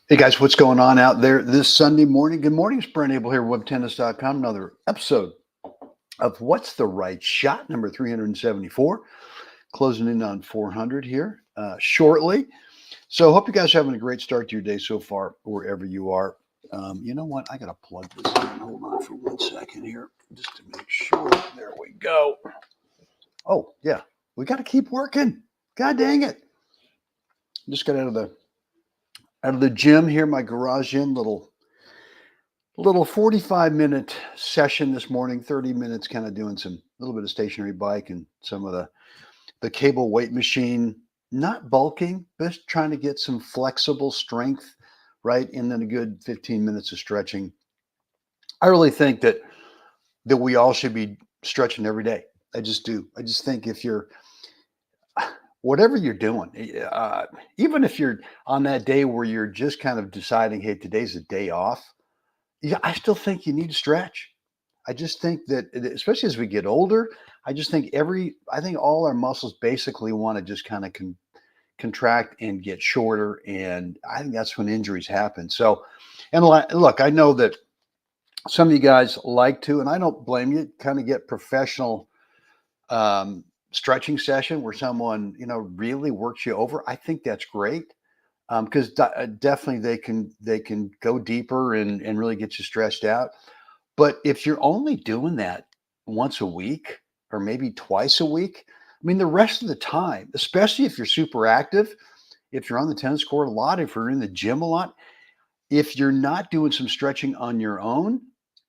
Hey guys, what's going on out there this Sunday morning? Good morning, it's Brent Abel here, WebTennis.com. Another episode of What's the Right Shot, number 374, closing in on 400 here shortly. So, hope you guys are having a great start to your day so far, wherever you are. You know what? I got to plug this in. Hold on for 1 second here, just to make sure. There we go. Oh, yeah, we got to keep working. God dang it. Just got out of the gym here, my garage gym, little 45-minute session this morning, 30 minutes kind of doing some little bit of stationary bike and some of the cable weight machine, not bulking, but trying to get some flexible strength, right? And then a good 15 minutes of stretching. I really think that we all should be stretching every day. I just do. I just think if you're whatever you're doing, even if you're on that day where you're just kind of deciding, hey, today's a day off, yeah, I still think you need to stretch. I just think that, especially as we get older, I think all our muscles basically want to just kind of contract and get shorter. And I think that's when injuries happen. So, and look, I know that some of you guys like to, and I don't blame you, kind of get professional stretching session where someone, really works you over. I think that's great because definitely they can go deeper and really get you stretched out. But if you're only doing that once a week or maybe twice a week, I mean, the rest of the time, especially if you're super active, if you're on the tennis court a lot, if you're in the gym a lot, if you're not doing some stretching on your own,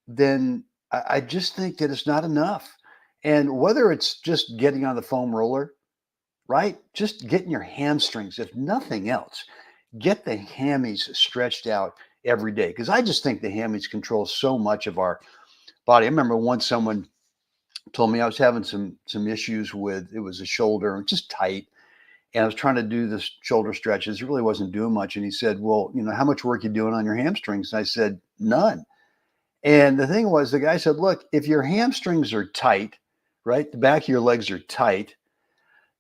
then I just think that it's not enough. And whether it's just getting on the foam roller, right? Just getting your hamstrings, if nothing else, get the hammies stretched out every day. Because I just think the hammies control so much of our body. I remember once someone told me I was having some issues with it was a shoulder, just tight, and I was trying to do the shoulder stretches. It really wasn't doing much, and he said, "Well, how much work you doing on your hamstrings?" And I said, "None." And the thing was, the guy said, "Look, if your hamstrings are tight, right, the back of your legs are tight,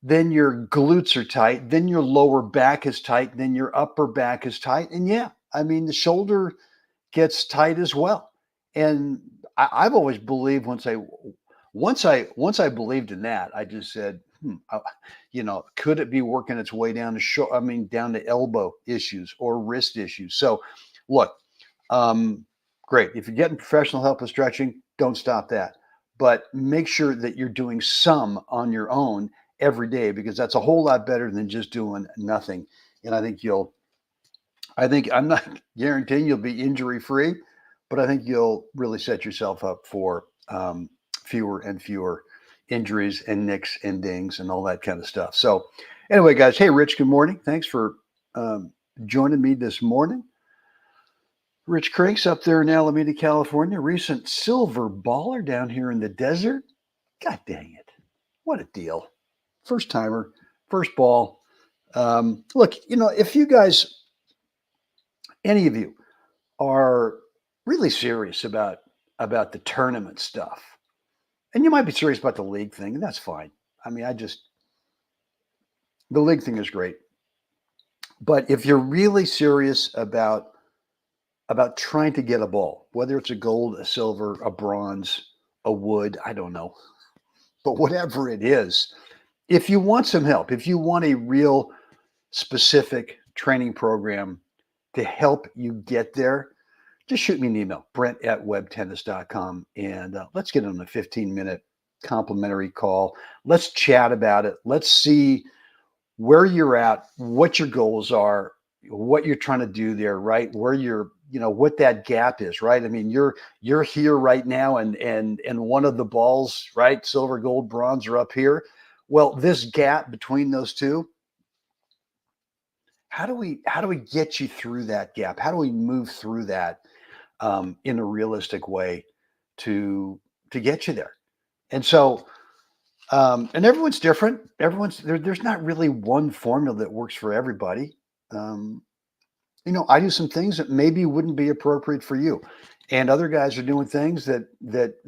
then your glutes are tight, then your lower back is tight, then your upper back is tight, and yeah, I mean the shoulder gets tight as well." And I've always believed once I believed in that, I just said, could it be working its way down to down to elbow issues or wrist issues? So, look, great. If you're getting professional help with stretching, don't stop that, but make sure that you're doing some on your own every day because that's a whole lot better than just doing nothing. And I think I'm not guaranteeing you'll be injury free, but I think you'll really set yourself up for fewer and fewer injuries and nicks and dings and all that kind of stuff. So, anyway, guys, hey, Rich, good morning. Thanks for joining me this morning. Rich Cranks up there in Alameda, California, recent silver baller down here in the desert. God dang it. What a deal. First timer, first ball. Look, if you guys, any of you, are really serious about the tournament stuff, and you might be serious about the league thing, and that's fine. I mean, the league thing is great. But if you're really serious about trying to get a ball, whether it's a gold, a silver, a bronze, a wood, I don't know, but whatever it is, if you want some help, if you want a real specific training program to help you get there, just shoot me an email, brent@webtennis.com, and let's get on a 15-minute complimentary call. Let's chat about it. Let's see where you're at, what your goals are, what you're trying to do there, right? Where you're, what that gap is, right? I mean, you're here right now, and one of the balls, right, silver, gold, bronze, are up here. Well, this gap between those two, how do we get you through that gap? How do we move through that in a realistic way to get you there? And so, and everyone's different. There's not really one formula that works for everybody. Um, I do some things that maybe wouldn't be appropriate for you, and other guys are doing things that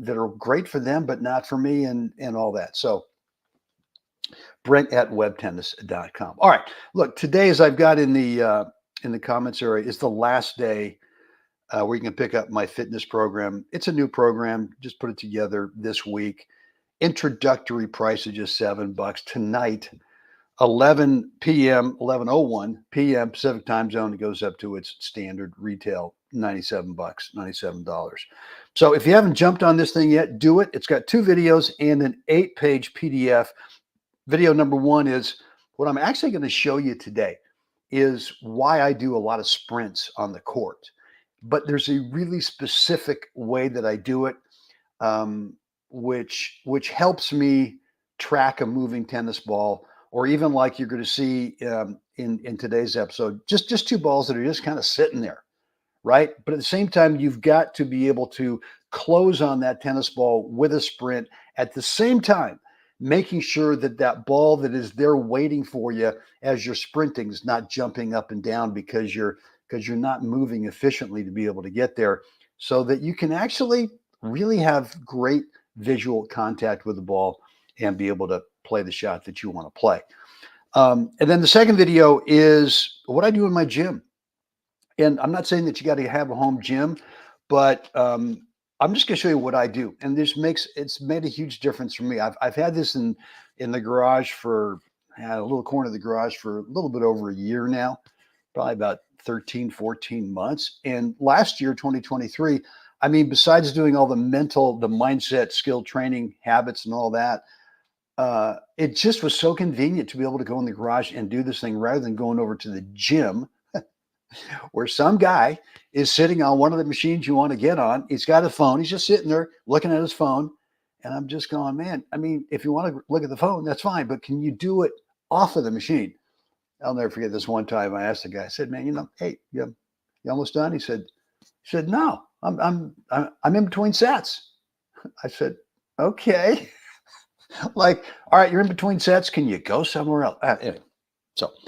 are great for them, but not for me, and all that. So, Brent@webtennis.com. All right, look, today, as I've got in the in the comments area is the last day where you can pick up my fitness program. It's a new program. Just put it together this week. Introductory price of just $7 tonight. 11 p.m., 11:01 p.m. Pacific time zone. It goes up to its standard retail $97, $97. So if you haven't jumped on this thing yet, do it. It's got 2 videos and an 8-page PDF. Video number 1 is what I'm actually going to show you today is why I do a lot of sprints on the court. But there's a really specific way that I do it, which helps me track a moving tennis ball, or even like you're going to see in today's episode, just 2 balls that are just kind of sitting there, right? But at the same time, you've got to be able to close on that tennis ball with a sprint at the same time, making sure that that ball that is there waiting for you as you're sprinting is not jumping up and down because you're not moving efficiently to be able to get there, so that you can actually really have great visual contact with the ball and be able to play the shot that you want to play. And then the second video is what I do in my gym. And I'm not saying that you got to have a home gym, but I'm just going to show you what I do. And it's made a huge difference for me. I've had this in the garage for a little corner of the garage for a little bit over a year now, probably about 13, 14 months. And last year, 2023, I mean, besides doing all the mindset, skill training habits and all that, it just was so convenient to be able to go in the garage and do this thing rather than going over to the gym where some guy is sitting on one of the machines you want to get on. He's got a phone. He's just sitting there looking at his phone. And I'm just going, man, I mean, if you want to look at the phone, that's fine. But can you do it off of the machine? I'll never forget this one time I asked the guy, I said, man, hey, you almost done? He said, no, I'm in between sets. I said, okay. Like, all right, you're in between sets. Can you go somewhere else?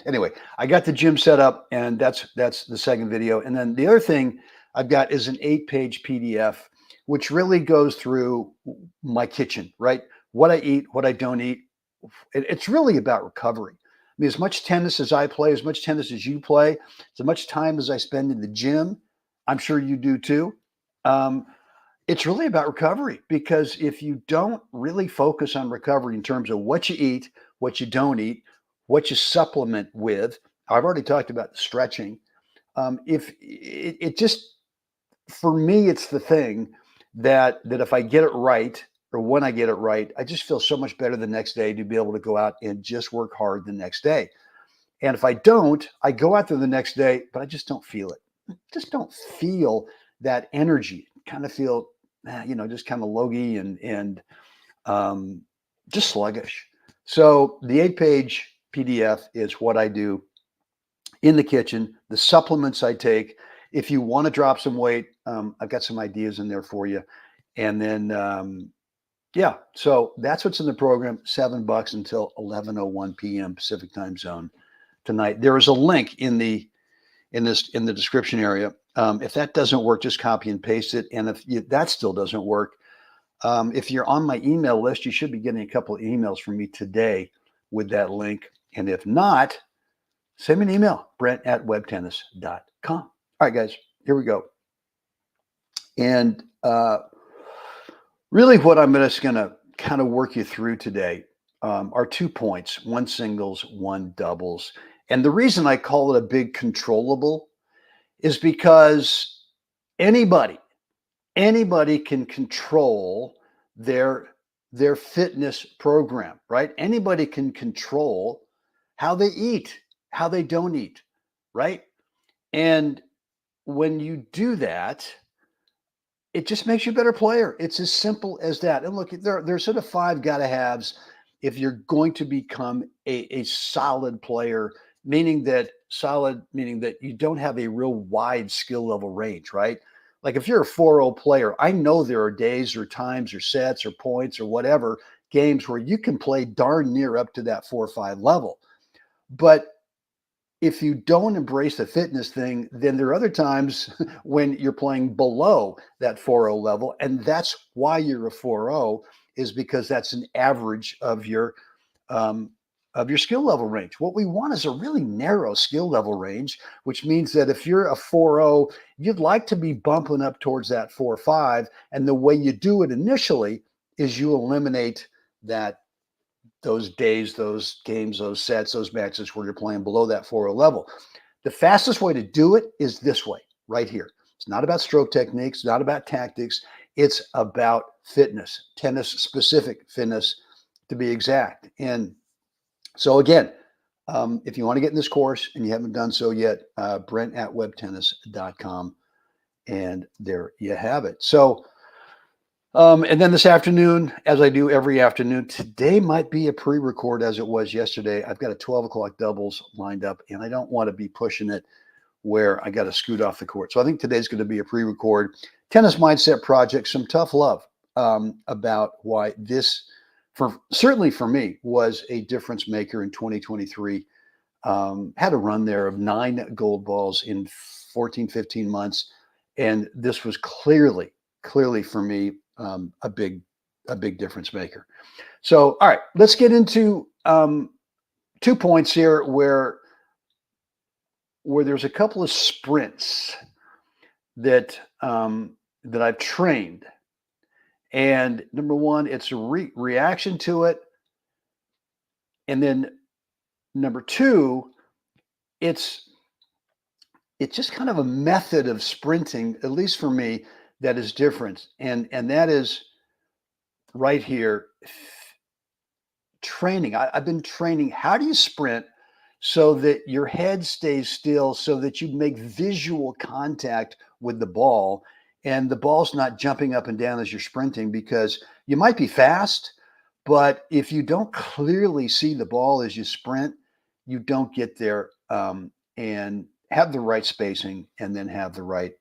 Anyway, I got the gym set up, and that's the second video. And then the other thing I've got is an 8-page PDF, which really goes through my kitchen, right? What I eat, what I don't eat. It's really about recovery. I mean, as much tennis as I play, as much tennis as you play, as much time as I spend in the gym, I'm sure you do too. It's really about recovery, because if you don't really focus on recovery in terms of what you eat, what you don't eat, what you supplement with, I've already talked about the stretching. If it just, for me, it's the thing that if I get it right, or when I get it right, I just feel so much better the next day to be able to go out and just work hard the next day. And if I don't, I go out there the next day, but I just don't feel it. Just don't feel that energy. Kind of feel, just kind of logy and just sluggish. So the 8-page PDF is what I do in the kitchen, the supplements I take. If you want to drop some weight, I've got some ideas in there for you. And then, so that's what's in the program, $7 until 11:01 p.m. Pacific time zone tonight. There is a link in the description area. If that doesn't work, just copy and paste it. And if that still doesn't work, if you're on my email list, you should be getting a couple of emails from me today with that link. And if not, send me an email, brent@webtennis.com. All right, guys, here we go. And really what I'm just going to kind of work you through today are 2 points, one singles, one doubles. And the reason I call it a big controllable is because anybody can control their fitness program, right? Anybody can control how they eat, how they don't eat, right? And when you do that, it just makes you a better player. It's as simple as that. And look, there's sort of 5 gotta-haves if you're going to become a solid player, meaning that you don't have a real wide skill level range, right? Like if you're a 4-0 player, I know there are days or times or sets or points or whatever games where you can play darn near up to that 4 or 5 level. But if you don't embrace the fitness thing, then there are other times when you're playing below that 4-0 level. And that's why you're a 4-0, is because that's an average of your your skill level range. What we want is a really narrow skill level range, which means that if you're a 4.0, you'd like to be bumping up towards that 4.5. And the way you do it initially is you eliminate those days, those games, those sets, those matches where you're playing below that 4.0 level. The fastest way to do it is this way, right here. It's not about stroke techniques, not about tactics. It's about fitness, tennis specific fitness to be exact. And so again, if you want to get in this course and you haven't done so yet, Brent at WebTennis.com. And there you have it. So, and then this afternoon, as I do every afternoon, today might be a pre-record as it was yesterday. I've got a 12 o'clock doubles lined up, and I don't want to be pushing it where I got to scoot off the court. So I think today's going to be a pre-record. Tennis Mindset Project, some tough love about why this, certainly for me, was a difference maker in 2023. Had a run there of 9 gold balls in 14, 15 months. And this was clearly for me, a big difference maker. So, all right, let's get into 2 points here where there's a couple of sprints that I've trained. And number one, it's a reaction to it. And then number two, it's just kind of a method of sprinting, at least for me, that is different. And that is right here, training. I've been training. How do you sprint so that your head stays still, so that you make visual contact with the ball and the ball's not jumping up and down as you're sprinting? Because you might be fast, but if you don't clearly see the ball as you sprint, you don't get there and have the right spacing, and then have the right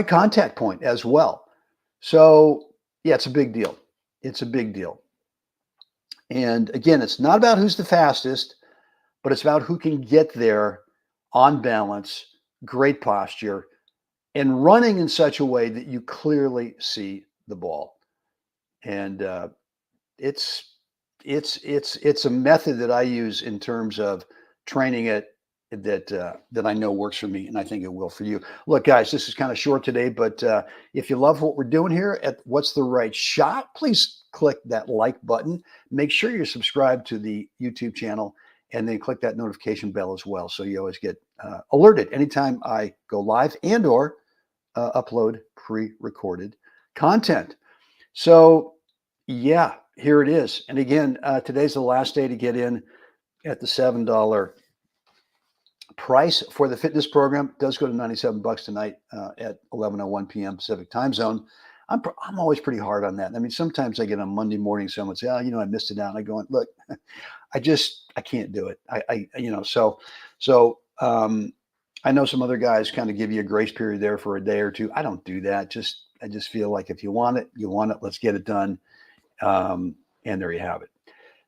contact point as well. So yeah, it's a big deal. It's a big deal. And again, it's not about who's the fastest, but it's about who can get there on balance, great posture, and running in such a way that you clearly see the ball. And it's a method that I use in terms of training it that I know works for me, and I think it will for you. Look, guys, this is kind of short today, but if you love what we're doing here at What's the Right Shot, please click that like button. Make sure you're subscribed to the YouTube channel, and then click that notification bell as well, so you always get alerted anytime I go live and or upload pre-recorded content. So yeah, here it is. And again, today's the last day to get in at the $7 price for the fitness program. It does go to $97 tonight at 11:01 p.m. Pacific time zone. I'm always pretty hard on that. I mean, sometimes I get on Monday morning, someone say, "Oh, I missed it out." And I go, "Look, I can't do it." I know some other guys kind of give you a grace period there for a day or two. I don't do that. I just feel like if you want it, you want it. Let's get it done. And there you have it.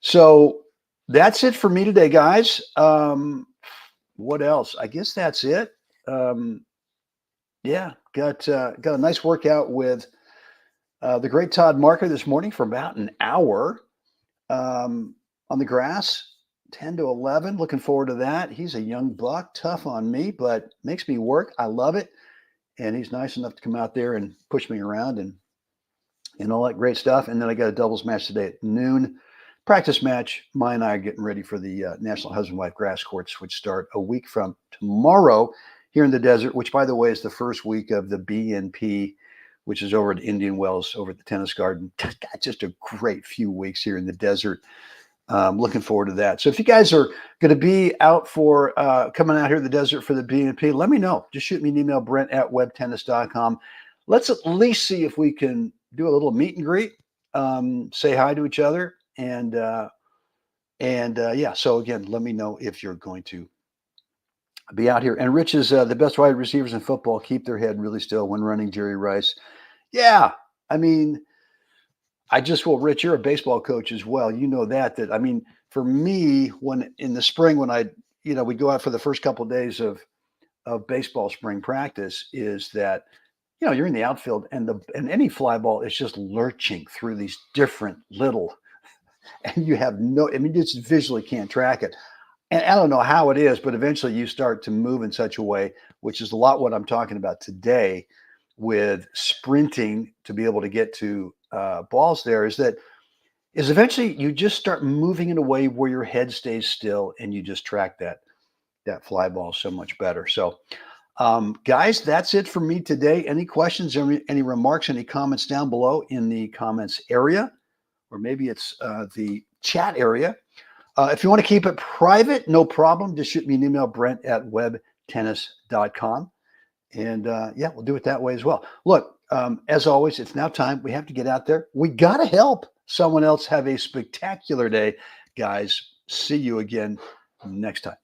So that's it for me today, guys. What else? I guess that's it. Yeah, got a nice workout with the great Todd Marker this morning for about an hour on the grass, 10 to 11. Looking forward to that. He's a young buck, tough on me, but makes me work. I love it. And he's nice enough to come out there and push me around and all that great stuff. And then I got a doubles match today at noon. Practice match. Maya and I are getting ready for the National Husband-Wife Grass Courts, which start a week from tomorrow here in the desert, which, by the way, is the first week of the BNP, which is over at Indian Wells, over at the Tennis Garden. Just a great few weeks here in the desert. Looking forward to that. So if you guys are going to be out for coming out here in the desert for the BNP, let me know. Just shoot me an email, Brent at WebTennis.com. Let's at least see if we can do a little meet and greet, say hi to each other. And yeah, so again, let me know if you're going to be out here. And Rich is the best wide receivers in football keep their head really still when running, Jerry Rice. Yeah, I mean, Rich, you're a baseball coach as well. You know that I mean, for me, when in the spring, when we go out for the first couple of days of baseball spring practice, is that, you're in the outfield and any fly ball is just lurching through these different little and you have no, I mean, you just visually can't track it. And I don't know how it is, but eventually you start to move in such a way, which is a lot what I'm talking about today with sprinting to be able to get to balls there is eventually you just start moving in a way where your head stays still and you just track that fly ball so much better. So guys, that's it for me today. Any questions, any remarks, any comments down below in the comments area, or maybe it's the chat area. If you want to keep it private, no problem. Just shoot me an email, brent@webtennis.com. And yeah, we'll do it that way as well. Look, as always, it's now time. We have to get out there. We got to help someone else have a spectacular day. Guys, see you again next time.